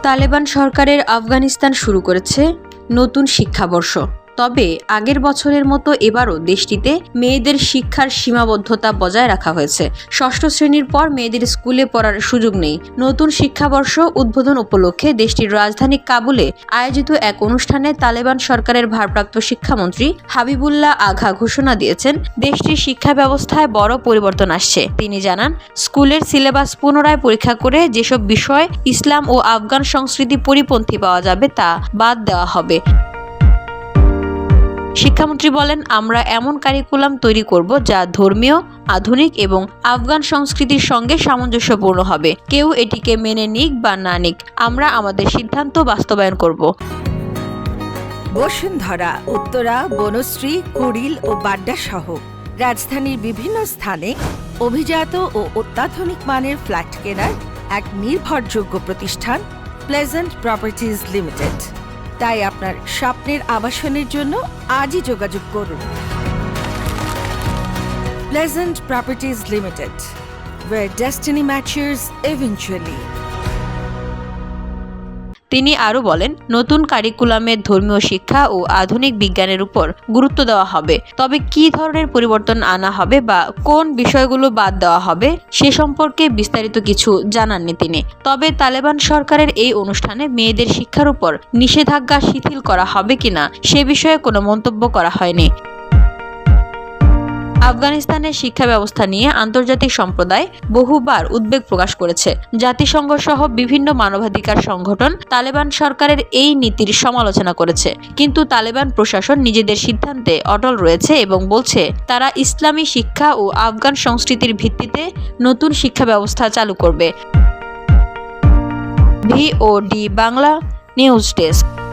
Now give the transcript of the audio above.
তালেবান সরকারের আফগানিস্তান শুরু করেছে নতুন শিক্ষাবর্ষ। তবে আগের বছরের মতো এবারও দেশটিতে মেয়েদের শিক্ষার সীমাবদ্ধতা বজায় রাখা হয়েছে। ষষ্ঠ শ্রেণীর পর মেয়েদের স্কুলে পড়ার সুযোগ নেই। নতুন শিক্ষাবর্ষ উদ্বোধন উপলক্ষে দেশটির রাজধানী কাবুলে আয়োজিত এক অনুষ্ঠানে তালেবান সরকারের ভারপ্রাপ্ত শিক্ষামন্ত্রী হাবিবুল্লাহ আঘা ঘোষণা দিয়েছেন, দেশটির শিক্ষা ব্যবস্থায় বড় পরিবর্তন আসছে। তিনি জানান, স্কুলের সিলেবাস পুনরায় পরীক্ষা করে যেসব বিষয় ইসলাম ও আফগান সংস্কৃতি পরিপন্থী পাওয়া যাবে তা বাদ দেওয়া হবে। শিক্ষামন্ত্রী বলেন, আমরা এমন কারিকুলাম তৈরি করব যা ধর্মীয়, আধুনিক এবং আফগান সংস্কৃতির সঙ্গে সামঞ্জস্যপূর্ণ হবে। কেউ এটিকে মেনে নিক বা না নিক, আমরা আমাদের সিদ্ধান্ত বাস্তবায়ন করব। বসুন্ধরা, উত্তরা, বনশ্রী, কুড়িল ও বাড্ডা সহ রাজধানীর বিভিন্ন স্থানে অভিজাত ও অত্যাধুনিক মানের ফ্ল্যাট কেনার এক নির্ভরযোগ্য প্রতিষ্ঠান প্লেজেন্ট প্রপার্টিজ লিমিটেড। তাই আপনার স্বপ্নের আবাসনের জন্য আজই যোগাযোগ করুন। Pleasant properties limited, where destiny matches eventually. তিনি আরও বলেন, নতুন কারিকুলামে ধর্মীয় শিক্ষা ও আধুনিক বিজ্ঞানের উপর গুরুত্ব দেওয়া হবে। তবে কী ধরনের পরিবর্তন আনা হবে বা কোন বিষয়গুলো বাদ দেওয়া হবে সে সম্পর্কে বিস্তারিত কিছু জানাননি তিনি। তবে তালেবান সরকারের এই অনুষ্ঠানে মেয়েদের শিক্ষার উপর নিষেধাজ্ঞা শিথিল করা হবে কিনা সে বিষয়ে কোনো মন্তব্য করা হয়নি। আফগানিস্তানের শিক্ষা ব্যবস্থা নিয়ে আন্তর্জাতিক সম্প্রদায় বহুবার উদ্বেগ প্রকাশ করেছে। জাতিসংঘ সহ বিভিন্ন মানবাধিকার সংগঠন তালেবান সরকারের এই নীতির সমালোচনা করেছে। কিন্তু তালেবান প্রশাসন নিজেদের সিদ্ধান্তে অটল রয়েছে এবং বলছে তারা ইসলামী শিক্ষা ও আফগান সংস্কৃতির ভিত্তিতে নতুন শিক্ষা ব্যবস্থা চালু করবে। VOD Bangla news desk.